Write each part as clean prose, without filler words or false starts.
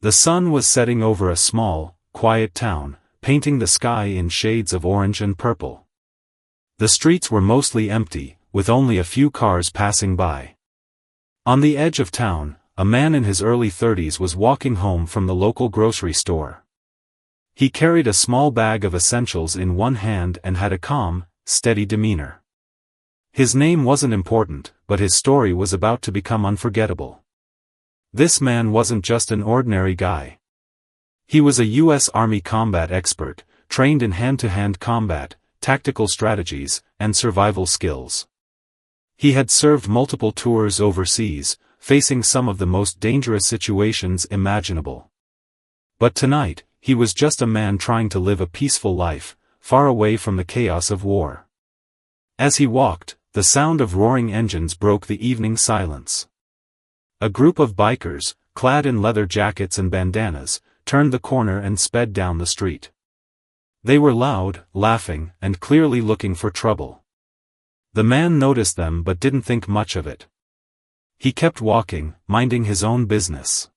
The sun was setting over a small, quiet town, painting the sky in shades of orange and purple. The streets were mostly empty, with only a few cars passing by. On the edge of town, a man in his early 30s was walking home from the local grocery store. He carried a small bag of essentials in one hand and had a calm, steady demeanor. His name wasn't important, but his story was about to become unforgettable. This man wasn't just an ordinary guy. He was a U.S. Army combat expert, trained in hand-to-hand combat, tactical strategies, and survival skills. He had served multiple tours overseas, facing some of the most dangerous situations imaginable. But tonight, he was just a man trying to live a peaceful life, far away from the chaos of war. As he walked, the sound of roaring engines broke the evening silence. A group of bikers, clad in leather jackets and bandanas, turned the corner and sped down the street. They were loud, laughing, and clearly looking for trouble. The man noticed them but didn't think much of it. He kept walking, minding his own business.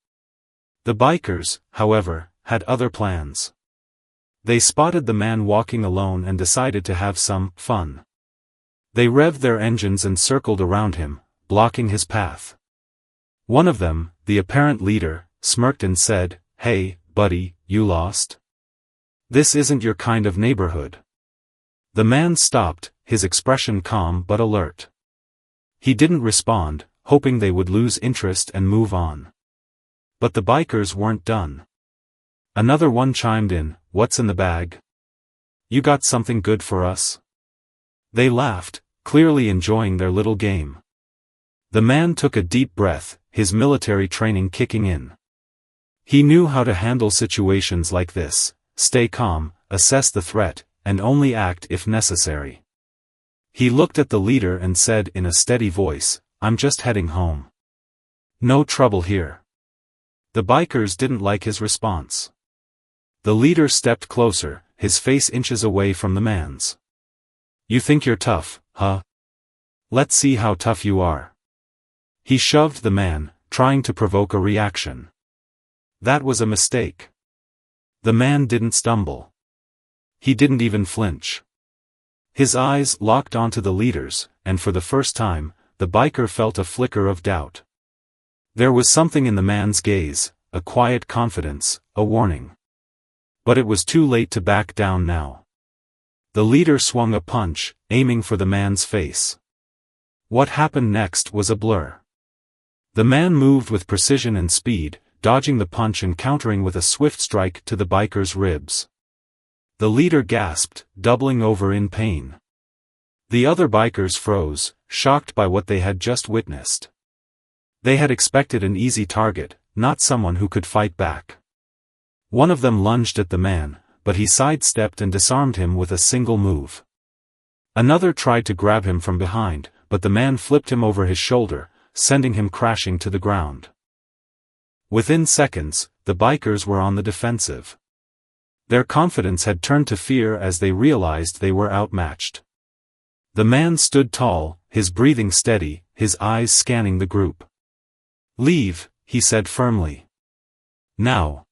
The bikers, however, had other plans. They spotted the man walking alone and decided to have some fun. They revved their engines and circled around him, blocking his path. One of them, the apparent leader, smirked and said, "Hey, buddy, you lost? This isn't your kind of neighborhood." The man stopped, his expression calm but alert. He didn't respond, hoping they would lose interest and move on. But the bikers weren't done. Another one chimed in, "What's in the bag? You got something good for us?" They laughed, clearly enjoying their little game. The man took a deep breath, his military training kicking in. He knew how to handle situations like this, stay calm, assess the threat, and only act if necessary. He looked at the leader and said in a steady voice, "I'm just heading home. No trouble here." The bikers didn't like his response. The leader stepped closer, his face inches away from the man's. "You think you're tough, huh? Let's see how tough you are." He shoved the man, trying to provoke a reaction. That was a mistake. The man didn't stumble. He didn't even flinch. His eyes locked onto the leader's, and for the first time, the biker felt a flicker of doubt. There was something in the man's gaze, a quiet confidence, a warning. But it was too late to back down now. The leader swung a punch, aiming for the man's face. What happened next was a blur. The man moved with precision and speed, dodging the punch and countering with a swift strike to the biker's ribs. The leader gasped, doubling over in pain. The other bikers froze, shocked by what they had just witnessed. They had expected an easy target, not someone who could fight back. One of them lunged at the man, but he sidestepped and disarmed him with a single move. Another tried to grab him from behind, but the man flipped him over his shoulder, sending him crashing to the ground. Within seconds, the bikers were on the defensive. Their confidence had turned to fear as they realized they were outmatched. The man stood tall, his breathing steady, his eyes scanning the group. "Leave," he said firmly. "Now."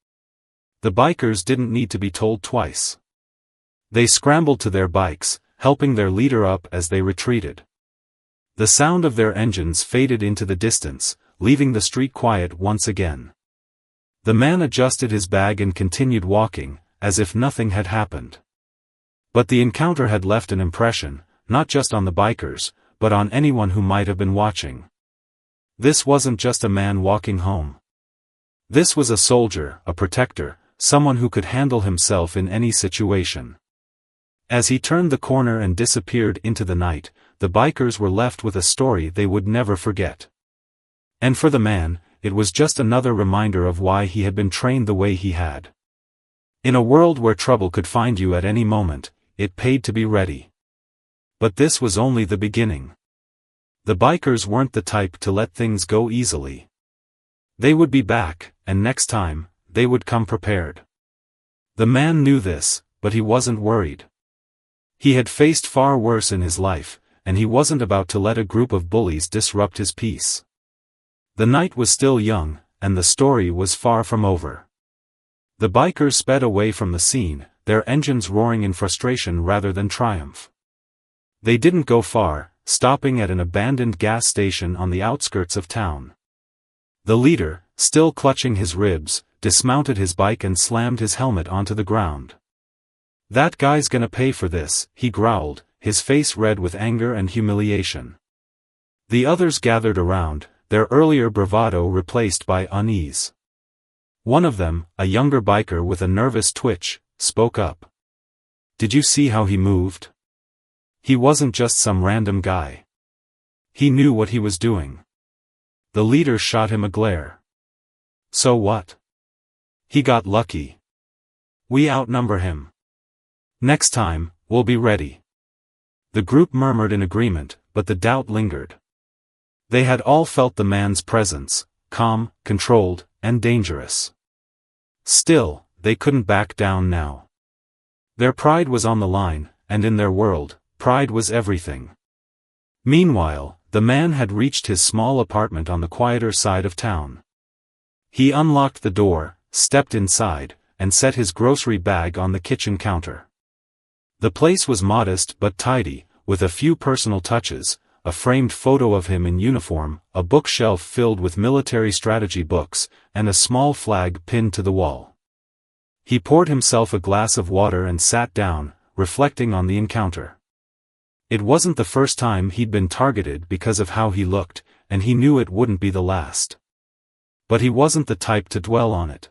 The bikers didn't need to be told twice. They scrambled to their bikes, helping their leader up as they retreated. The sound of their engines faded into the distance, leaving the street quiet once again. The man adjusted his bag and continued walking, as if nothing had happened. But the encounter had left an impression, not just on the bikers, but on anyone who might have been watching. This wasn't just a man walking home. This was a soldier, a protector, someone who could handle himself in any situation. As he turned the corner and disappeared into the night, the bikers were left with a story they would never forget. And for the man, it was just another reminder of why he had been trained the way he had. In a world where trouble could find you at any moment, it paid to be ready. But this was only the beginning. The bikers weren't the type to let things go easily. They would be back, and next time, they would come prepared. The man knew this, but he wasn't worried. He had faced far worse in his life, and he wasn't about to let a group of bullies disrupt his peace. The night was still young, and the story was far from over. The bikers sped away from the scene, their engines roaring in frustration rather than triumph. They didn't go far, stopping at an abandoned gas station on the outskirts of town. The leader, still clutching his ribs, dismounted his bike and slammed his helmet onto the ground. "That guy's gonna pay for this," he growled, his face red with anger and humiliation. The others gathered around, their earlier bravado replaced by unease. One of them, a younger biker with a nervous twitch, spoke up. "Did you see how he moved? He wasn't just some random guy. He knew what he was doing." The leader shot him a glare. "So what? He got lucky. We outnumber him. Next time, we'll be ready." The group murmured in agreement, but the doubt lingered. They had all felt the man's presence, calm, controlled, and dangerous. Still, they couldn't back down now. Their pride was on the line, and in their world, pride was everything. Meanwhile, the man had reached his small apartment on the quieter side of town. He unlocked the door, stepped inside, and set his grocery bag on the kitchen counter. The place was modest but tidy, with a few personal touches, a framed photo of him in uniform, a bookshelf filled with military strategy books, and a small flag pinned to the wall. He poured himself a glass of water and sat down, reflecting on the encounter. It wasn't the first time he'd been targeted because of how he looked, and he knew it wouldn't be the last. But he wasn't the type to dwell on it.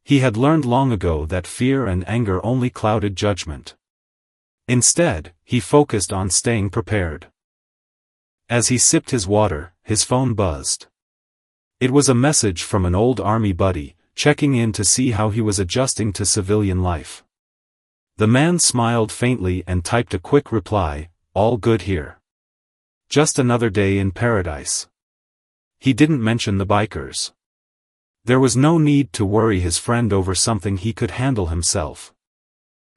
He had learned long ago that fear and anger only clouded judgment. Instead, he focused on staying prepared. As he sipped his water, his phone buzzed. It was a message from an old army buddy, checking in to see how he was adjusting to civilian life. The man smiled faintly and typed a quick reply, "All good here. Just another day in paradise." He didn't mention the bikers. There was no need to worry his friend over something he could handle himself.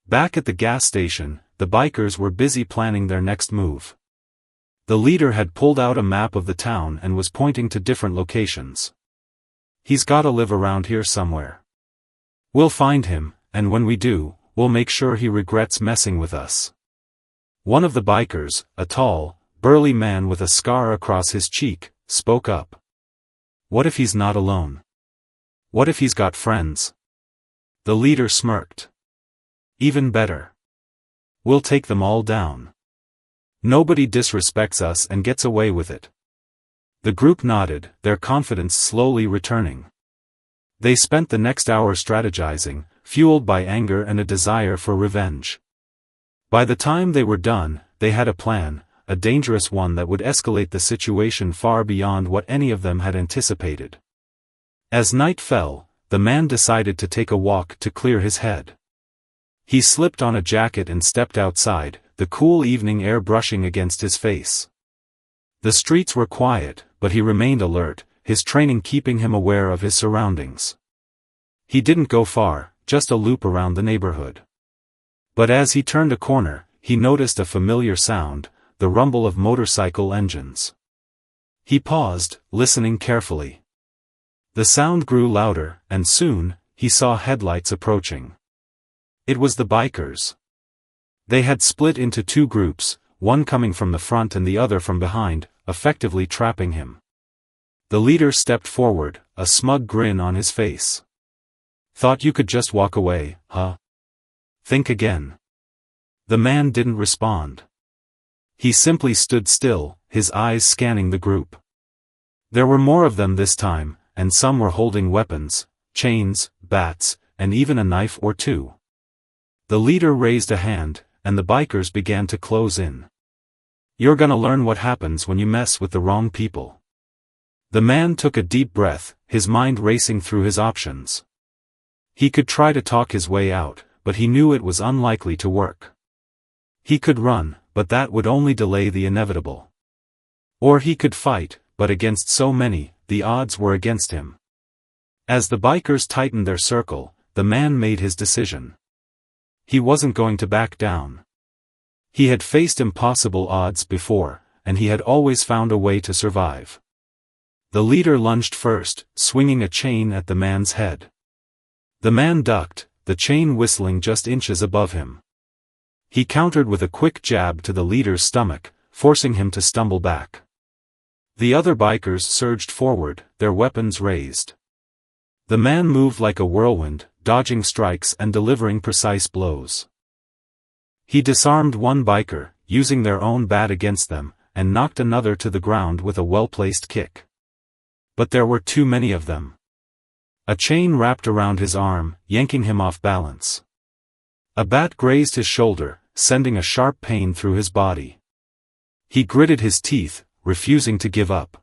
Back at the gas station, the bikers were busy planning their next move. The leader had pulled out a map of the town and was pointing to different locations. "He's gotta live around here somewhere. We'll find him, and when we do, we'll make sure he regrets messing with us." One of the bikers, a tall, burly man with a scar across his cheek, spoke up. "What if he's not alone? What if he's got friends?" The leader smirked. "Even better. We'll take them all down. Nobody disrespects us and gets away with it." The group nodded, their confidence slowly returning. They spent the next hour strategizing, fueled by anger and a desire for revenge. By the time they were done, they had a plan, a dangerous one that would escalate the situation far beyond what any of them had anticipated. As night fell, the man decided to take a walk to clear his head. He slipped on a jacket and stepped outside, the cool evening air brushing against his face. The streets were quiet, but he remained alert, his training keeping him aware of his surroundings. He didn't go far, just a loop around the neighborhood. But as he turned a corner, he noticed a familiar sound, the rumble of motorcycle engines. He paused, listening carefully. The sound grew louder, and soon, he saw headlights approaching. It was the bikers. They had split into two groups, one coming from the front and the other from behind, effectively trapping him. The leader stepped forward, a smug grin on his face. "Thought you could just walk away, huh? Think again." The man didn't respond. He simply stood still, his eyes scanning the group. There were more of them this time, and some were holding weapons, chains, bats, and even a knife or two. The leader raised a hand, and the bikers began to close in. "You're gonna learn what happens when you mess with the wrong people." The man took a deep breath, his mind racing through his options. He could try to talk his way out, but he knew it was unlikely to work. He could run, but that would only delay the inevitable. Or he could fight, but against so many, the odds were against him. As the bikers tightened their circle, the man made his decision. He wasn't going to back down. He had faced impossible odds before, and he had always found a way to survive. The leader lunged first, swinging a chain at the man's head. The man ducked, the chain whistling just inches above him. He countered with a quick jab to the leader's stomach, forcing him to stumble back. The other bikers surged forward, their weapons raised. The man moved like a whirlwind, dodging strikes and delivering precise blows. He disarmed one biker, using their own bat against them, and knocked another to the ground with a well-placed kick. But there were too many of them. A chain wrapped around his arm, yanking him off balance. A bat grazed his shoulder, sending a sharp pain through his body. He gritted his teeth, refusing to give up.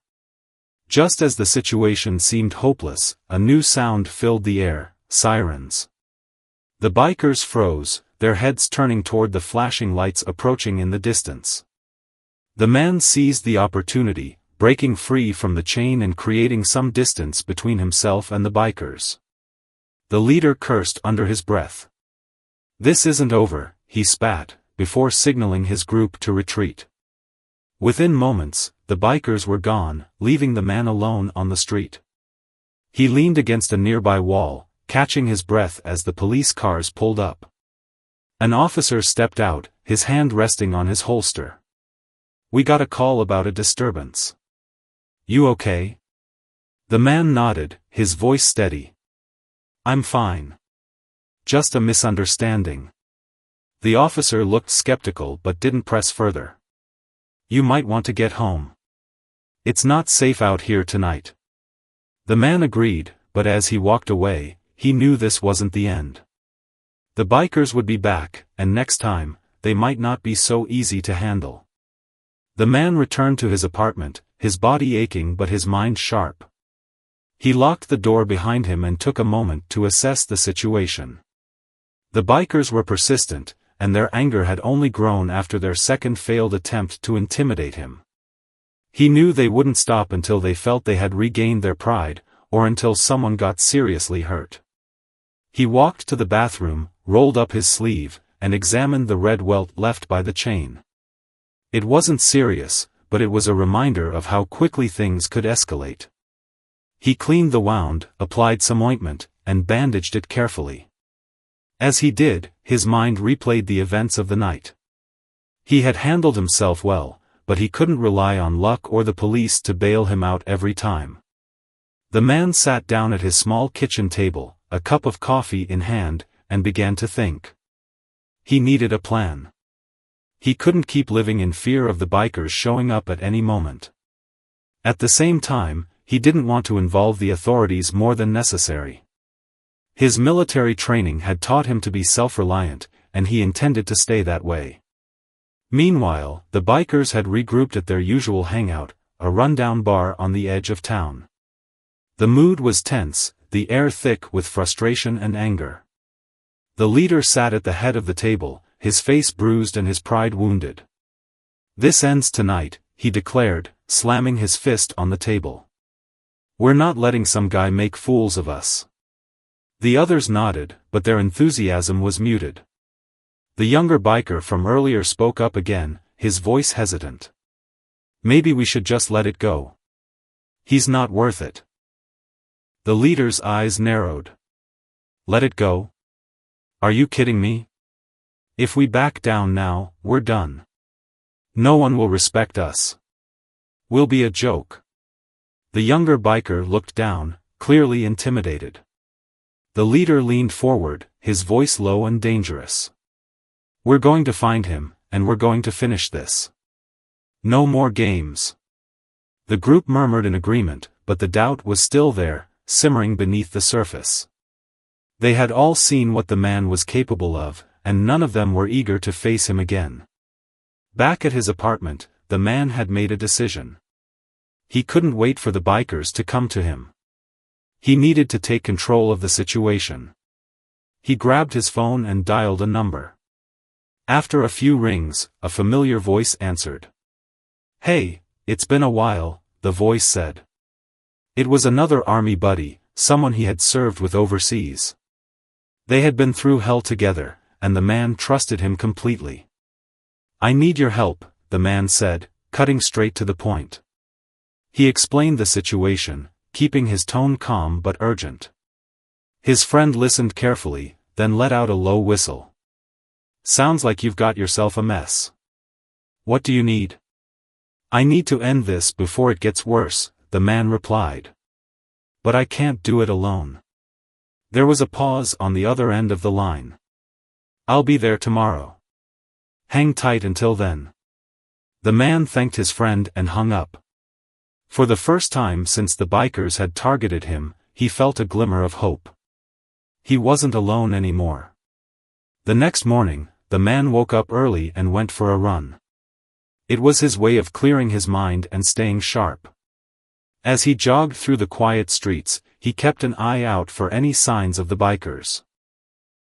Just as the situation seemed hopeless, a new sound filled the air: sirens. The bikers froze, their heads turning toward the flashing lights approaching in the distance. The man seized the opportunity, breaking free from the chain and creating some distance between himself and the bikers. The leader cursed under his breath. "This isn't over," he spat, before signaling his group to retreat. Within moments, the bikers were gone, leaving the man alone on the street. He leaned against a nearby wall, catching his breath as the police cars pulled up. An officer stepped out, his hand resting on his holster. "We got a call about a disturbance. You okay?" The man nodded, his voice steady. "I'm fine. Just a misunderstanding." The officer looked skeptical but didn't press further. "You might want to get home. It's not safe out here tonight." The man agreed, but as he walked away, he knew this wasn't the end. The bikers would be back, and next time, they might not be so easy to handle. The man returned to his apartment, his body aching but his mind sharp. He locked the door behind him and took a moment to assess the situation. The bikers were persistent, and their anger had only grown after their second failed attempt to intimidate him. He knew they wouldn't stop until they felt they had regained their pride, or until someone got seriously hurt. He walked to the bathroom, rolled up his sleeve, and examined the red welt left by the chain. It wasn't serious, but it was a reminder of how quickly things could escalate. He cleaned the wound, applied some ointment, and bandaged it carefully. As he did, his mind replayed the events of the night. He had handled himself well, but he couldn't rely on luck or the police to bail him out every time. The man sat down at his small kitchen table, a cup of coffee in hand, and began to think. He needed a plan. He couldn't keep living in fear of the bikers showing up at any moment. At the same time, he didn't want to involve the authorities more than necessary. His military training had taught him to be self-reliant, and he intended to stay that way. Meanwhile, the bikers had regrouped at their usual hangout, a rundown bar on the edge of town. The mood was tense, the air thick with frustration and anger. The leader sat at the head of the table, his face bruised and his pride wounded. "This ends tonight," he declared, slamming his fist on the table. "We're not letting some guy make fools of us." The others nodded, but their enthusiasm was muted. The younger biker from earlier spoke up again, his voice hesitant. "Maybe we should just let it go. He's not worth it." The leader's eyes narrowed. "Let it go? Are you kidding me? If we back down now, we're done. No one will respect us. We'll be a joke." The younger biker looked down, clearly intimidated. The leader leaned forward, his voice low and dangerous. "We're going to find him, and we're going to finish this. No more games." The group murmured in agreement, but the doubt was still there, simmering beneath the surface. They had all seen what the man was capable of, and none of them were eager to face him again. Back at his apartment, the man had made a decision. He couldn't wait for the bikers to come to him. He needed to take control of the situation. He grabbed his phone and dialed a number. After a few rings, a familiar voice answered. "Hey, it's been a while," the voice said. It was another army buddy, someone he had served with overseas. They had been through hell together, and the man trusted him completely. "I need your help," the man said, cutting straight to the point. He explained the situation, keeping his tone calm but urgent. His friend listened carefully, then let out a low whistle. "Sounds like you've got yourself a mess. What do you need?" "I need to end this before it gets worse," the man replied. "But I can't do it alone." There was a pause on the other end of the line. "I'll be there tomorrow. Hang tight until then." The man thanked his friend and hung up. For the first time since the bikers had targeted him, he felt a glimmer of hope. He wasn't alone anymore. The next morning, the man woke up early and went for a run. It was his way of clearing his mind and staying sharp. As he jogged through the quiet streets, he kept an eye out for any signs of the bikers.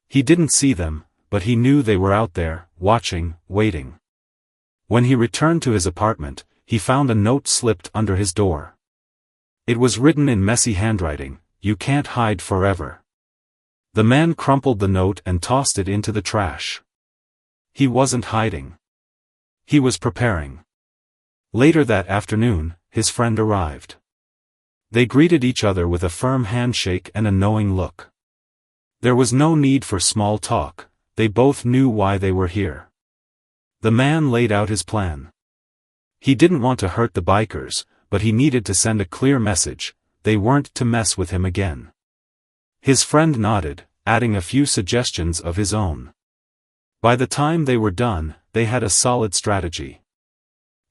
He didn't see them, but he knew they were out there, watching, waiting. When he returned to his apartment, he found a note slipped under his door. It was written in messy handwriting, "You can't hide forever." The man crumpled the note and tossed it into the trash. He wasn't hiding. He was preparing. Later that afternoon, his friend arrived. They greeted each other with a firm handshake and a knowing look. There was no need for small talk, they both knew why they were here. The man laid out his plan. He didn't want to hurt the bikers, but he needed to send a clear message: they weren't to mess with him again. His friend nodded, adding a few suggestions of his own. By the time they were done, they had a solid strategy.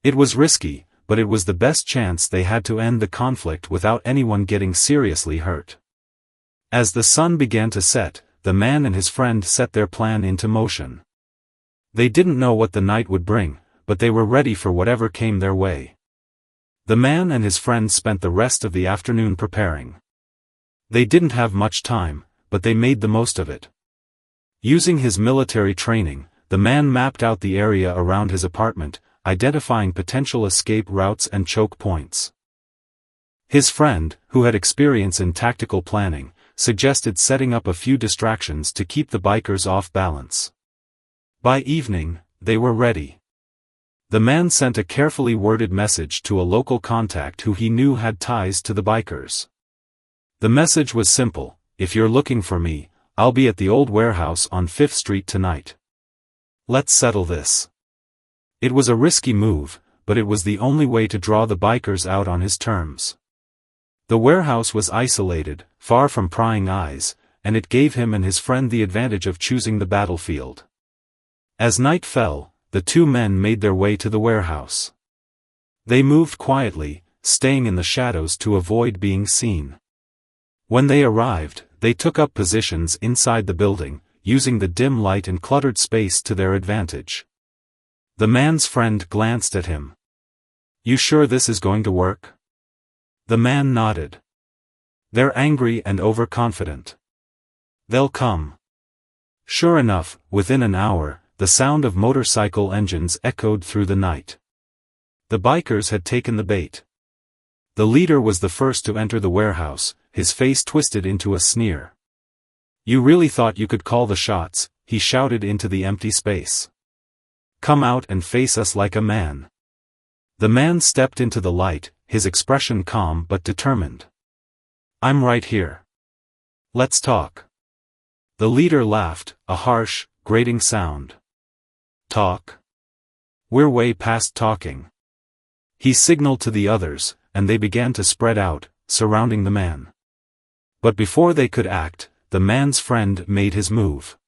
It was risky, but it was the best chance they had to end the conflict without anyone getting seriously hurt. As the sun began to set, the man and his friend set their plan into motion. They didn't know what the night would bring, but they were ready for whatever came their way. The man and his friend spent the rest of the afternoon preparing. They didn't have much time, but they made the most of it. Using his military training, the man mapped out the area around his apartment, identifying potential escape routes and choke points. His friend, who had experience in tactical planning, suggested setting up a few distractions to keep the bikers off balance. By evening, they were ready. The man sent a carefully worded message to a local contact who he knew had ties to the bikers. The message was simple: "If you're looking for me, I'll be at the old warehouse on 5th Street tonight. Let's settle this." It was a risky move, but it was the only way to draw the bikers out on his terms. The warehouse was isolated, far from prying eyes, and it gave him and his friend the advantage of choosing the battlefield. As night fell, the two men made their way to the warehouse. They moved quietly, staying in the shadows to avoid being seen. When they arrived, they took up positions inside the building, using the dim light and cluttered space to their advantage. The man's friend glanced at him. "You sure this is going to work?" The man nodded. "They're angry and overconfident. They'll come." Sure enough, within an hour, the sound of motorcycle engines echoed through the night. The bikers had taken the bait. The leader was the first to enter the warehouse, his face twisted into a sneer. "You really thought you could call the shots," he shouted into the empty space. "Come out and face us like a man." The man stepped into the light, his expression calm but determined. "I'm right here. Let's talk." The leader laughed, a harsh, grating sound. "Talk? We're way past talking." He signaled to the others, and they began to spread out, surrounding the man. But before they could act, the man's friend made his move.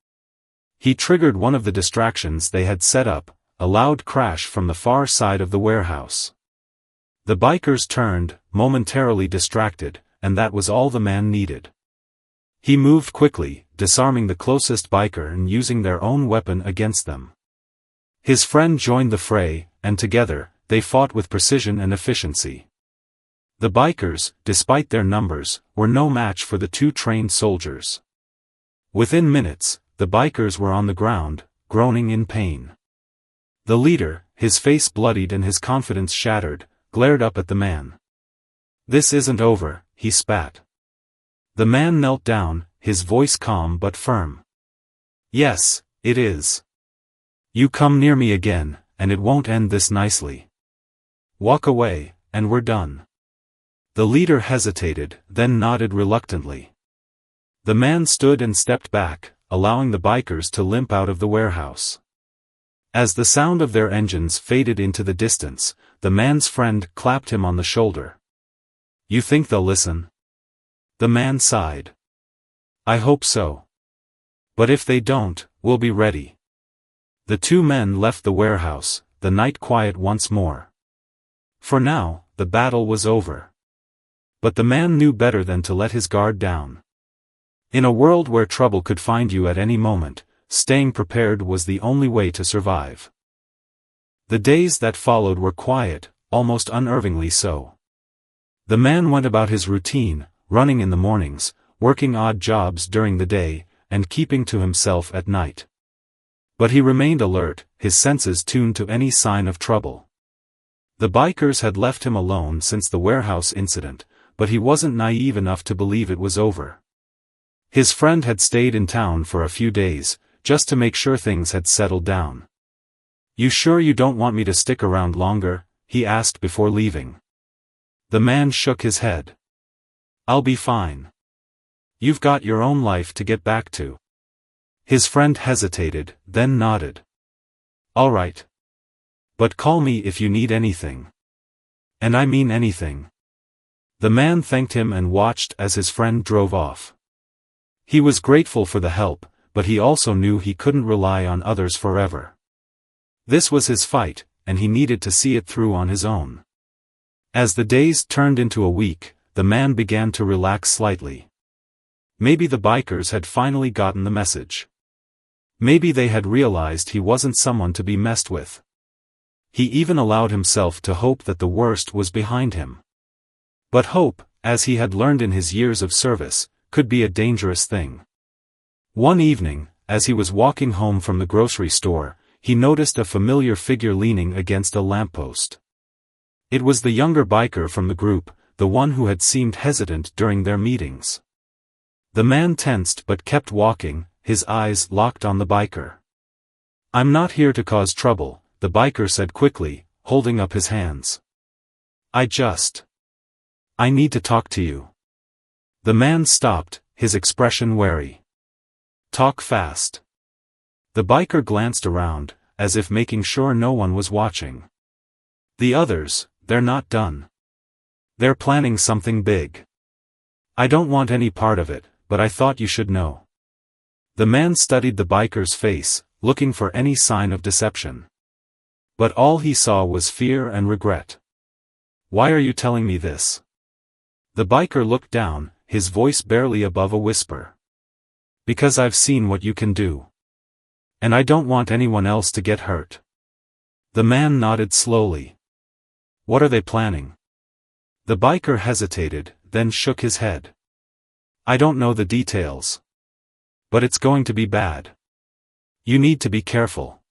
He triggered one of the distractions they had set up, a loud crash from the far side of the warehouse. The bikers turned, momentarily distracted, and that was all the man needed. He moved quickly, disarming the closest biker and using their own weapon against them. His friend joined the fray, and together, they fought with precision and efficiency. The bikers, despite their numbers, were no match for the two trained soldiers. Within minutes, the bikers were on the ground, groaning in pain. The leader, his face bloodied and his confidence shattered, glared up at the man. "This isn't over," he spat. The man knelt down, his voice calm but firm. "Yes, it is. You come near me again, and it won't end this nicely. Walk away, and we're done." The leader hesitated, then nodded reluctantly. The man stood and stepped back, allowing the bikers to limp out of the warehouse. As the sound of their engines faded into the distance, the man's friend clapped him on the shoulder. "You think they'll listen?" The man sighed. "I hope so. But if they don't, we'll be ready." The two men left the warehouse, the night quiet once more. For now, the battle was over. But the man knew better than to let his guard down. In a world where trouble could find you at any moment, staying prepared was the only way to survive. The days that followed were quiet, almost unnervingly so. The man went about his routine, running in the mornings, working odd jobs during the day, and keeping to himself at night. But he remained alert, his senses tuned to any sign of trouble. The bikers had left him alone since the warehouse incident, but he wasn't naive enough to believe it was over. His friend had stayed in town for a few days, just to make sure things had settled down. "You sure you don't want me to stick around longer?" he asked before leaving. The man shook his head. "I'll be fine. You've got your own life to get back to." His friend hesitated, then nodded. "All right. But call me if you need anything. And I mean anything." The man thanked him and watched as his friend drove off. He was grateful for the help, but he also knew he couldn't rely on others forever. This was his fight, and he needed to see it through on his own. As the days turned into a week, the man began to relax slightly. Maybe the bikers had finally gotten the message. Maybe they had realized he wasn't someone to be messed with. He even allowed himself to hope that the worst was behind him. But hope, as he had learned in his years of service, could be a dangerous thing. One evening, as he was walking home from the grocery store, he noticed a familiar figure leaning against a lamppost. It was the younger biker from the group, the one who had seemed hesitant during their meetings. The man tensed but kept walking, his eyes locked on the biker. "I'm not here to cause trouble," the biker said quickly, holding up his hands. I need to talk to you." The man stopped, his expression wary. "Talk fast." The biker glanced around, as if making sure no one was watching. "The others, they're not done. They're planning something big. I don't want any part of it, but I thought you should know." The man studied the biker's face, looking for any sign of deception. But all he saw was fear and regret. "Why are you telling me this?" The biker looked down, his voice barely above a whisper. "Because I've seen what you can do. And I don't want anyone else to get hurt." The man nodded slowly. "What are they planning?" The biker hesitated, then shook his head. "I don't know the details. But it's going to be bad. You need to be careful."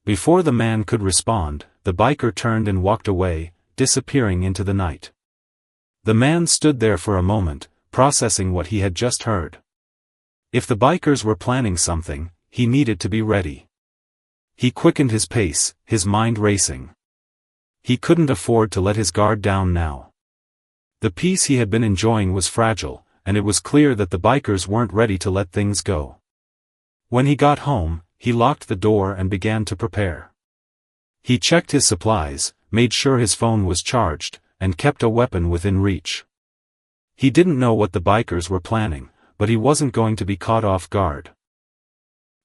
Before the man could respond, the biker turned and walked away, disappearing into the night. The man stood there for a moment, processing what he had just heard. If the bikers were planning something, he needed to be ready. He quickened his pace, his mind racing. He couldn't afford to let his guard down now. The peace he had been enjoying was fragile, and it was clear that the bikers weren't ready to let things go. When he got home, he locked the door and began to prepare. He checked his supplies, made sure his phone was charged, and kept a weapon within reach. He didn't know what the bikers were planning, but he wasn't going to be caught off guard.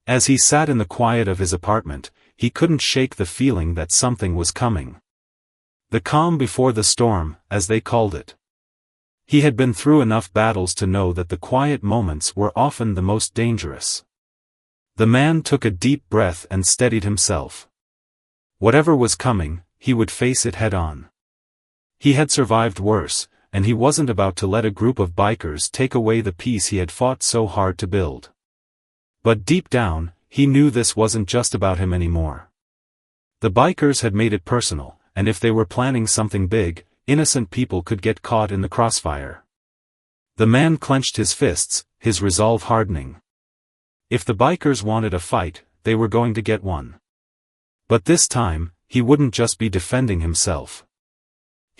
As he sat in the quiet of his apartment, he couldn't shake the feeling that something was coming. The calm before the storm, as they called it. He had been through enough battles to know that the quiet moments were often the most dangerous. The man took a deep breath and steadied himself. Whatever was coming, he would face it head-on. He had survived worse, and he wasn't about to let a group of bikers take away the peace he had fought so hard to build. But deep down, he knew this wasn't just about him anymore. The bikers had made it personal, and if they were planning something big, innocent people could get caught in the crossfire. The man clenched his fists, his resolve hardening. If the bikers wanted a fight, they were going to get one. But this time, he wouldn't just be defending himself.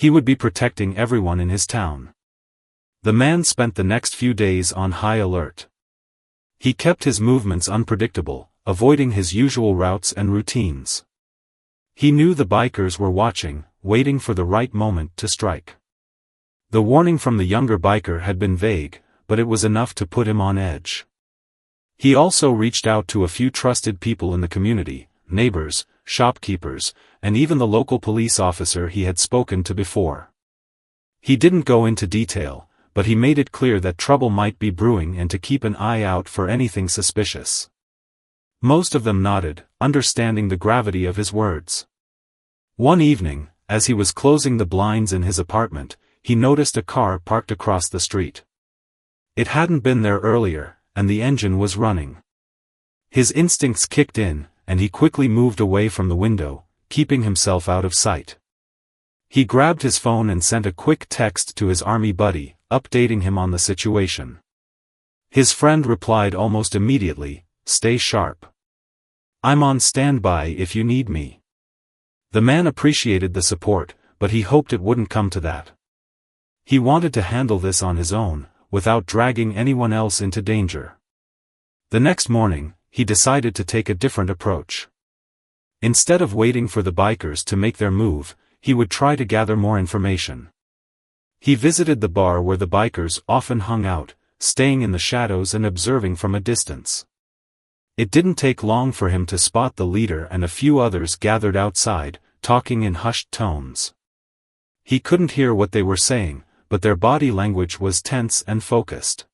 He would be protecting everyone in his town. The man spent the next few days on high alert. He kept his movements unpredictable, avoiding his usual routes and routines. He knew the bikers were watching, waiting for the right moment to strike. The warning from the younger biker had been vague, but it was enough to put him on edge. He also reached out to a few trusted people in the community, neighbors, shopkeepers, and even the local police officer he had spoken to before. He didn't go into detail, but he made it clear that trouble might be brewing and to keep an eye out for anything suspicious. Most of them nodded, understanding the gravity of his words. One evening, as he was closing the blinds in his apartment, he noticed a car parked across the street. It hadn't been there earlier, and the engine was running. His instincts kicked in, and he quickly moved away from the window, keeping himself out of sight. He grabbed his phone and sent a quick text to his army buddy, updating him on the situation. His friend replied almost immediately, "Stay sharp. I'm on standby if you need me." The man appreciated the support, but he hoped it wouldn't come to that. He wanted to handle this on his own, without dragging anyone else into danger. The next morning, he decided to take a different approach. Instead of waiting for the bikers to make their move, he would try to gather more information. He visited the bar where the bikers often hung out, staying in the shadows and observing from a distance. It didn't take long for him to spot the leader and a few others gathered outside, talking in hushed tones. He couldn't hear what they were saying, but their body language was tense and focused.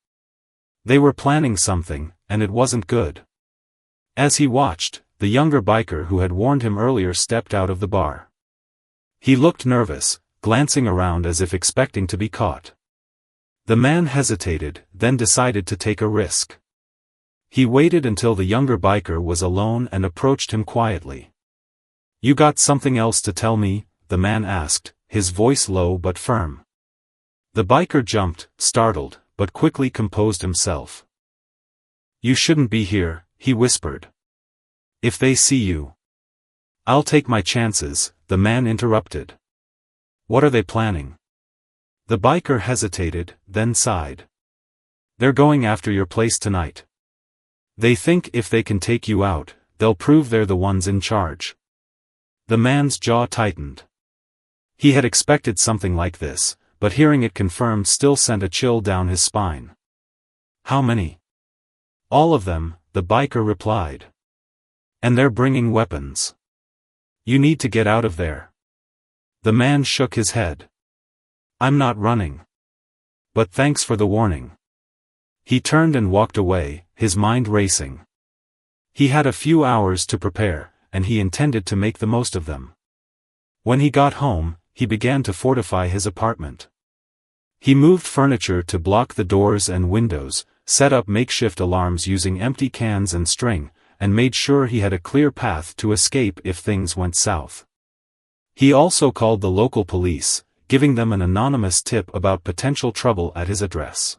They were planning something, and it wasn't good. As he watched, the younger biker who had warned him earlier stepped out of the bar. He looked nervous, glancing around as if expecting to be caught. The man hesitated, then decided to take a risk. He waited until the younger biker was alone and approached him quietly. "You got something else to tell me?" the man asked, his voice low but firm. The biker jumped, startled, but quickly composed himself. "You shouldn't be here," he whispered. "If they see you." "I'll take my chances," the man interrupted. "What are they planning?" The biker hesitated, then sighed. "They're going after your place tonight. They think if they can take you out, they'll prove they're the ones in charge." The man's jaw tightened. He had expected something like this, but hearing it confirmed still sent a chill down his spine. "How many?" "All of them," the biker replied. "And they're bringing weapons. You need to get out of there." The man shook his head. "I'm not running. But thanks for the warning." He turned and walked away, his mind racing. He had a few hours to prepare, and he intended to make the most of them. When he got home, he began to fortify his apartment. He moved furniture to block the doors and windows, set up makeshift alarms using empty cans and string, and made sure he had a clear path to escape if things went south. He also called the local police, giving them an anonymous tip about potential trouble at his address.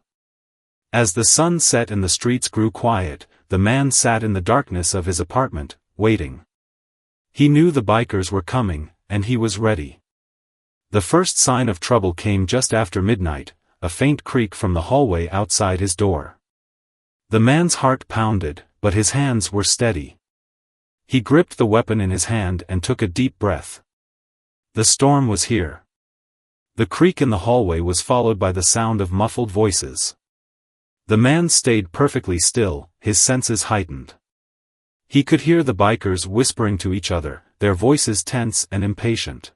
As the sun set and the streets grew quiet, the man sat in the darkness of his apartment, waiting. He knew the bikers were coming, and he was ready. The first sign of trouble came just after midnight, a faint creak from the hallway outside his door. The man's heart pounded, but his hands were steady. He gripped the weapon in his hand and took a deep breath. The storm was here. The creak in the hallway was followed by the sound of muffled voices. The man stayed perfectly still, his senses heightened. He could hear the bikers whispering to each other, their voices tense and impatient.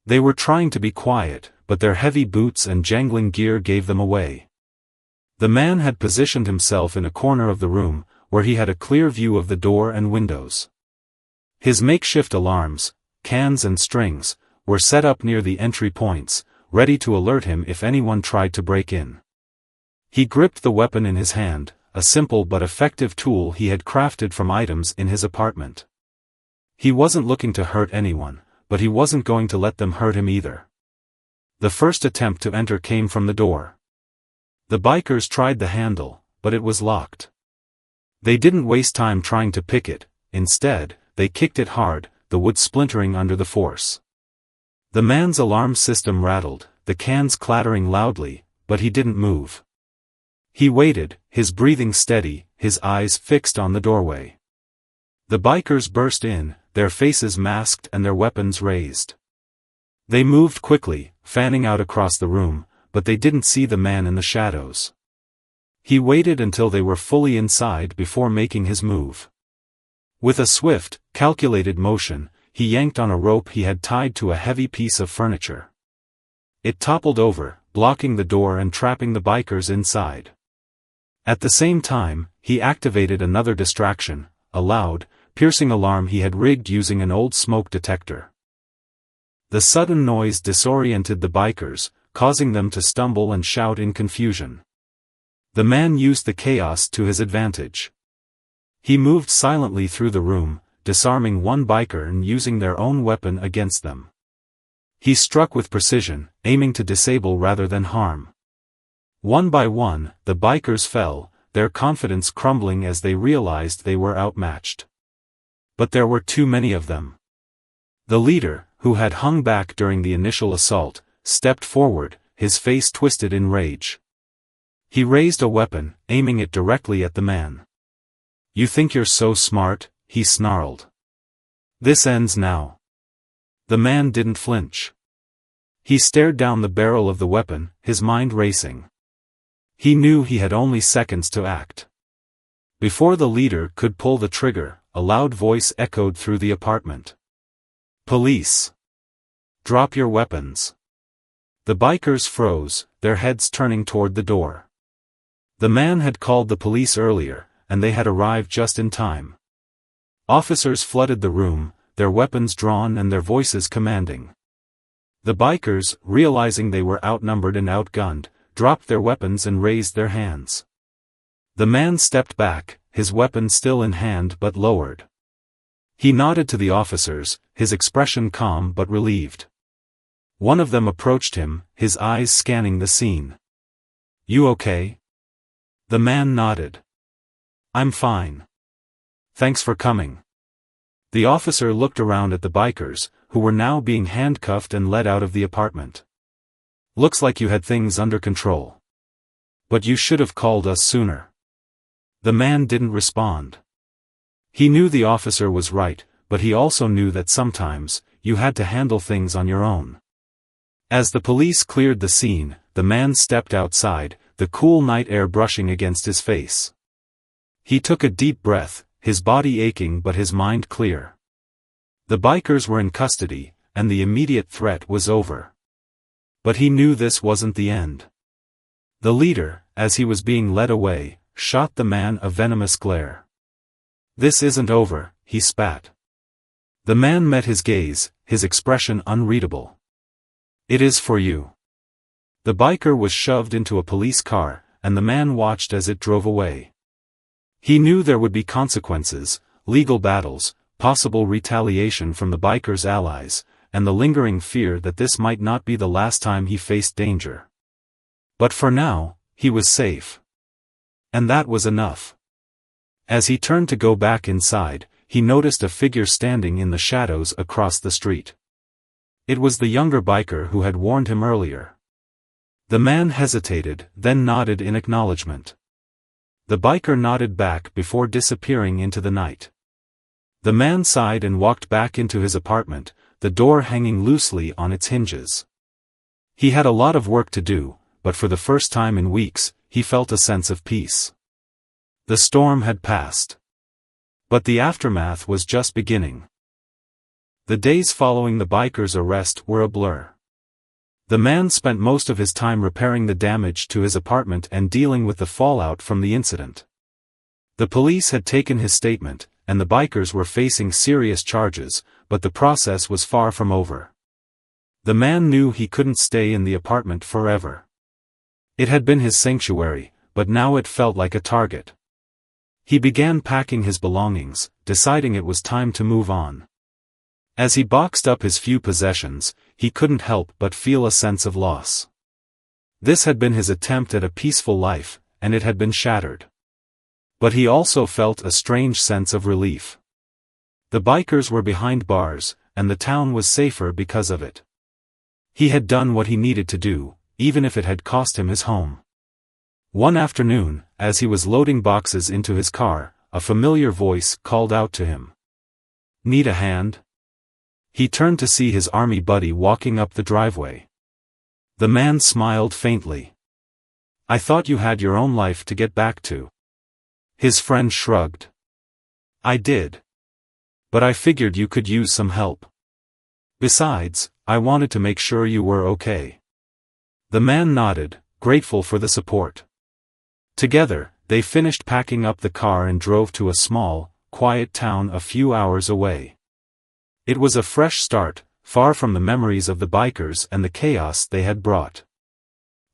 They were trying to be quiet, but their heavy boots and jangling gear gave them away. The man had positioned himself in a corner of the room, where he had a clear view of the door and windows. His makeshift alarms, cans and strings, were set up near the entry points, ready to alert him if anyone tried to break in. He gripped the weapon in his hand, a simple but effective tool he had crafted from items in his apartment. He wasn't looking to hurt anyone, but he wasn't going to let them hurt him either. The first attempt to enter came from the door. The bikers tried the handle, but it was locked. They didn't waste time trying to pick it, instead, they kicked it hard, the wood splintering under the force. The man's alarm system rattled, the cans clattering loudly, but he didn't move. He waited, his breathing steady, his eyes fixed on the doorway. The bikers burst in, their faces masked and their weapons raised. They moved quickly, fanning out across the room, but they didn't see the man in the shadows. He waited until they were fully inside before making his move. With a swift, calculated motion, he yanked on a rope he had tied to a heavy piece of furniture. It toppled over, blocking the door and trapping the bikers inside. At the same time, he activated another distraction, a loud, piercing alarm he had rigged using an old smoke detector. The sudden noise disoriented the bikers, causing them to stumble and shout in confusion. The man used the chaos to his advantage. He moved silently through the room, disarming one biker and using their own weapon against them. He struck with precision, aiming to disable rather than harm. One by one, the bikers fell, their confidence crumbling as they realized they were outmatched. But there were too many of them. The leader, who had hung back during the initial assault, stepped forward, his face twisted in rage. He raised a weapon, aiming it directly at the man. "You think you're so smart?" he snarled. "This ends now." The man didn't flinch. He stared down the barrel of the weapon, his mind racing. He knew he had only seconds to act. Before the leader could pull the trigger, a loud voice echoed through the apartment. "Police! Drop your weapons!" The bikers froze, their heads turning toward the door. The man had called the police earlier, and they had arrived just in time. Officers flooded the room, their weapons drawn and their voices commanding. The bikers, realizing they were outnumbered and outgunned, dropped their weapons and raised their hands. The man stepped back, his weapon still in hand but lowered. He nodded to the officers, his expression calm but relieved. One of them approached him, his eyes scanning the scene. "You okay?" The man nodded. "I'm fine. Thanks for coming." The officer looked around at the bikers, who were now being handcuffed and led out of the apartment. "Looks like you had things under control. But you should have called us sooner." The man didn't respond. He knew the officer was right, but he also knew that sometimes, you had to handle things on your own. As the police cleared the scene, the man stepped outside, the cool night air brushing against his face. He took a deep breath, his body aching but his mind clear. The bikers were in custody, and the immediate threat was over. But he knew this wasn't the end. The leader, as he was being led away, shot the man a venomous glare. "This isn't over," he spat. The man met his gaze, his expression unreadable. "It is for you." The biker was shoved into a police car, and the man watched as it drove away. He knew there would be consequences, legal battles, possible retaliation from the biker's allies, and the lingering fear that this might not be the last time he faced danger. But for now, he was safe. And that was enough. As he turned to go back inside, he noticed a figure standing in the shadows across the street. It was the younger biker who had warned him earlier. The man hesitated, then nodded in acknowledgement. The biker nodded back before disappearing into the night. The man sighed and walked back into his apartment, the door hanging loosely on its hinges. He had a lot of work to do, but for the first time in weeks, he felt a sense of peace. The storm had passed. But the aftermath was just beginning. The days following the biker's arrest were a blur. The man spent most of his time repairing the damage to his apartment and dealing with the fallout from the incident. The police had taken his statement, and the bikers were facing serious charges, but the process was far from over. The man knew he couldn't stay in the apartment forever. It had been his sanctuary, but now it felt like a target. He began packing his belongings, deciding it was time to move on. As he boxed up his few possessions, he couldn't help but feel a sense of loss. This had been his attempt at a peaceful life, and it had been shattered. But he also felt a strange sense of relief. The bikers were behind bars, and the town was safer because of it. He had done what he needed to do, even if it had cost him his home. One afternoon, as he was loading boxes into his car, a familiar voice called out to him. "Need a hand?" He turned to see his army buddy walking up the driveway. The man smiled faintly. "I thought you had your own life to get back to." His friend shrugged. "I did. But I figured you could use some help. Besides, I wanted to make sure you were okay." The man nodded, grateful for the support. Together, they finished packing up the car and drove to a small, quiet town a few hours away. It was a fresh start, far from the memories of the bikers and the chaos they had brought.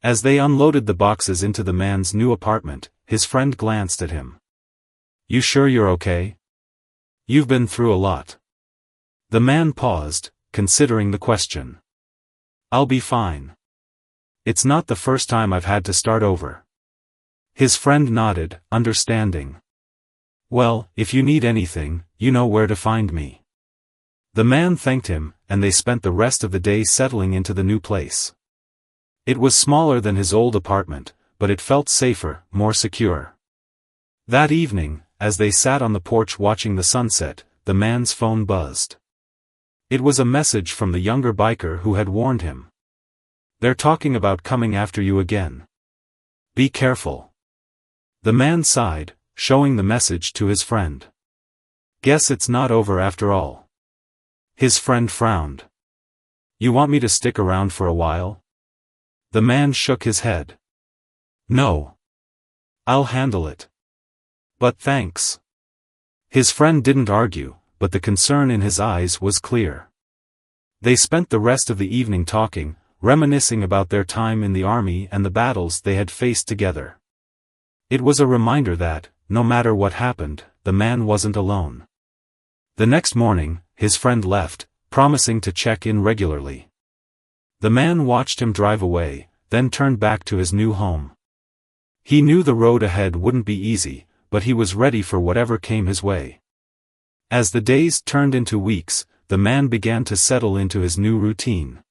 As they unloaded the boxes into the man's new apartment, his friend glanced at him. "You sure you're okay? You've been through a lot." The man paused, considering the question. "I'll be fine. It's not the first time I've had to start over." His friend nodded, understanding. "Well, if you need anything, you know where to find me." The man thanked him, and they spent the rest of the day settling into the new place. It was smaller than his old apartment, but it felt safer, more secure. That evening, as they sat on the porch watching the sunset, the man's phone buzzed. It was a message from the younger biker who had warned him. "They're talking about coming after you again. Be careful." The man sighed, showing the message to his friend. "Guess it's not over after all." His friend frowned. "You want me to stick around for a while?" The man shook his head. "No. I'll handle it. But thanks." His friend didn't argue, but the concern in his eyes was clear. They spent the rest of the evening talking, reminiscing about their time in the army and the battles they had faced together. It was a reminder that, no matter what happened, the man wasn't alone. The next morning, his friend left, promising to check in regularly. The man watched him drive away, then turned back to his new home. He knew the road ahead wouldn't be easy, but he was ready for whatever came his way. As the days turned into weeks, the man began to settle into his new routine.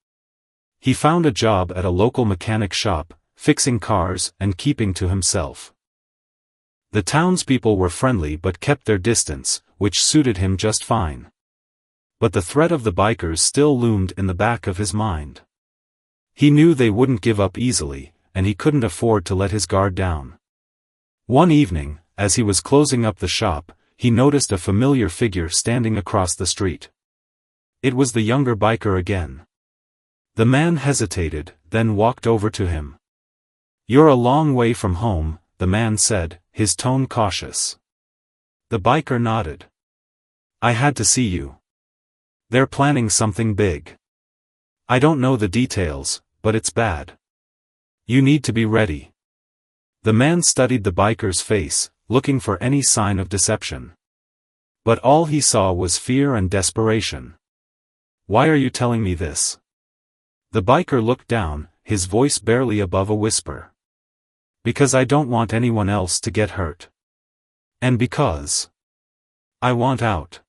He found a job at a local mechanic shop, fixing cars and keeping to himself. The townspeople were friendly but kept their distance, which suited him just fine. But the threat of the bikers still loomed in the back of his mind. He knew they wouldn't give up easily, and he couldn't afford to let his guard down. One evening, as he was closing up the shop, he noticed a familiar figure standing across the street. It was the younger biker again. The man hesitated, then walked over to him. "You're a long way from home," the man said, his tone cautious. The biker nodded. "I had to see you. They're planning something big. I don't know the details, but it's bad. You need to be ready." The man studied the biker's face, looking for any sign of deception. But all he saw was fear and desperation. "Why are you telling me this?" The biker looked down, his voice barely above a whisper. "Because I don't want anyone else to get hurt. And because I want out.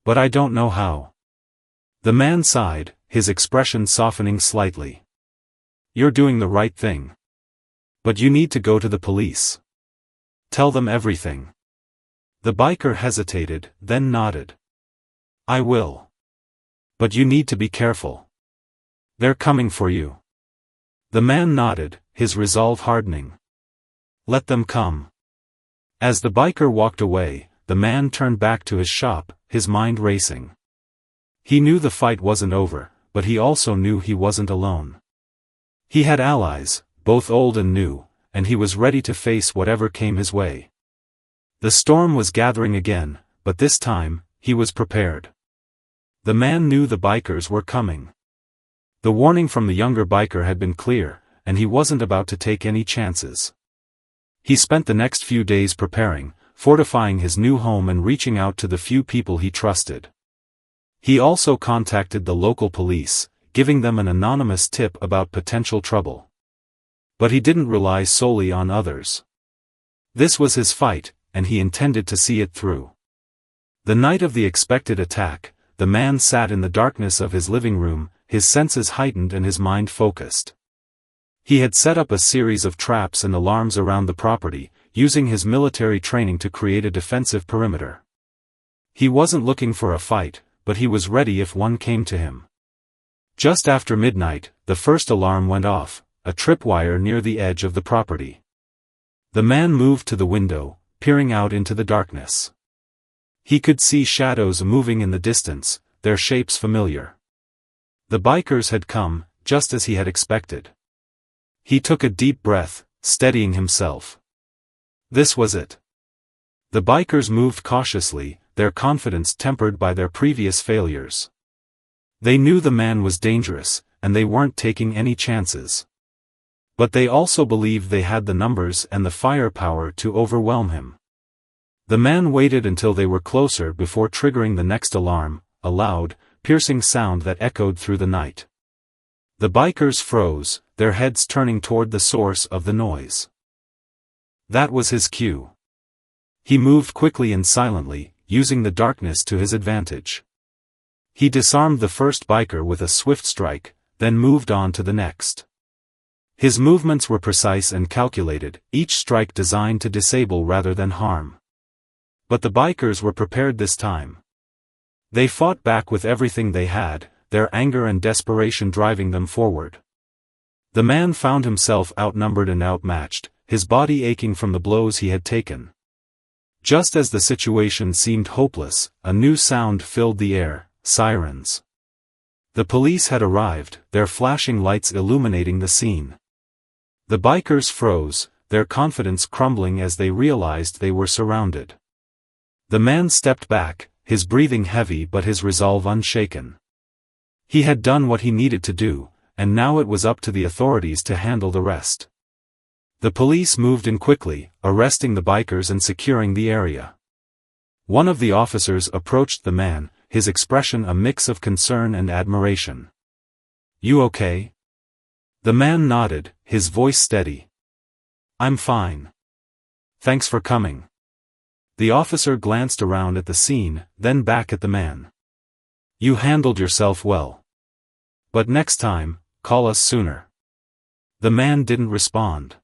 But I don't know how." The man sighed, his expression softening slightly. "You're doing the right thing. But you need to go to the police. Tell them everything." The biker hesitated, then nodded. "I will. But you need to be careful. They're coming for you." The man nodded, his resolve hardening. "Let them come." As the biker walked away, the man turned back to his shop, his mind racing. He knew the fight wasn't over, but he also knew he wasn't alone. He had allies, both old and new, and he was ready to face whatever came his way. The storm was gathering again, but this time, he was prepared. The man knew the bikers were coming. The warning from the younger biker had been clear, and he wasn't about to take any chances. He spent the next few days preparing, fortifying his new home and reaching out to the few people he trusted. He also contacted the local police, giving them an anonymous tip about potential trouble. But he didn't rely solely on others. This was his fight, and he intended to see it through. The night of the expected attack, the man sat in the darkness of his living room, his senses heightened and his mind focused. He had set up a series of traps and alarms around the property, using his military training to create a defensive perimeter. He wasn't looking for a fight, but he was ready if one came to him. Just after midnight, the first alarm went off, a tripwire near the edge of the property. The man moved to the window, peering out into the darkness. He could see shadows moving in the distance, their shapes familiar. The bikers had come, just as he had expected. He took a deep breath, steadying himself. This was it. The bikers moved cautiously, their confidence tempered by their previous failures. They knew the man was dangerous, and they weren't taking any chances. But they also believed they had the numbers and the firepower to overwhelm him. The man waited until they were closer before triggering the next alarm, a loud, piercing sound that echoed through the night. The bikers froze, their heads turning toward the source of the noise. That was his cue. He moved quickly and silently, using the darkness to his advantage. He disarmed the first biker with a swift strike, then moved on to the next. His movements were precise and calculated, each strike designed to disable rather than harm. But the bikers were prepared this time. They fought back with everything they had, their anger and desperation driving them forward. The man found himself outnumbered and outmatched, his body aching from the blows he had taken. Just as the situation seemed hopeless, a new sound filled the air: sirens. The police had arrived, their flashing lights illuminating the scene. The bikers froze, their confidence crumbling as they realized they were surrounded. The man stepped back, his breathing heavy but his resolve unshaken. He had done what he needed to do, and now it was up to the authorities to handle the rest. The police moved in quickly, arresting the bikers and securing the area. One of the officers approached the man, his expression a mix of concern and admiration. "You okay?" The man nodded, his voice steady. "I'm fine. Thanks for coming." The officer glanced around at the scene, then back at the man. "You handled yourself well. But next time, call us sooner." The man didn't respond.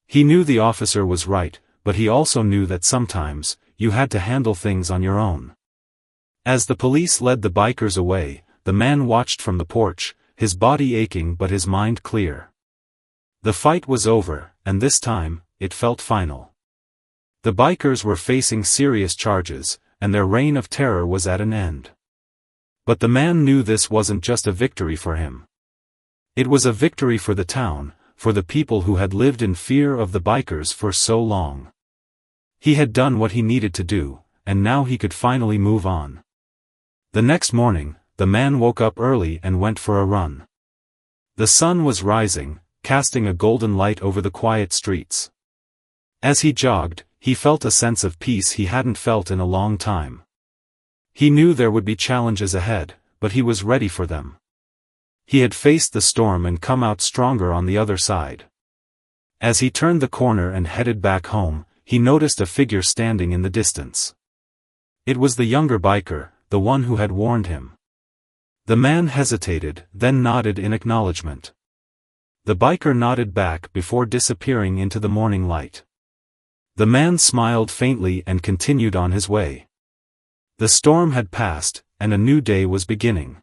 He knew the officer was right, but he also knew that sometimes, you had to handle things on your own. As the police led the bikers away, the man watched from the porch, his body aching but his mind clear. The fight was over, and this time, it felt final. The bikers were facing serious charges, and their reign of terror was at an end. But the man knew this wasn't just a victory for him. It was a victory for the town, for the people who had lived in fear of the bikers for so long. He had done what he needed to do, and now he could finally move on. The next morning, the man woke up early and went for a run. The sun was rising, casting a golden light over the quiet streets. As he jogged, he felt a sense of peace he hadn't felt in a long time. He knew there would be challenges ahead, but he was ready for them. He had faced the storm and come out stronger on the other side. As he turned the corner and headed back home, he noticed a figure standing in the distance. It was the younger biker, the one who had warned him. The man hesitated, then nodded in acknowledgement. The biker nodded back before disappearing into the morning light. The man smiled faintly and continued on his way. The storm had passed, and a new day was beginning.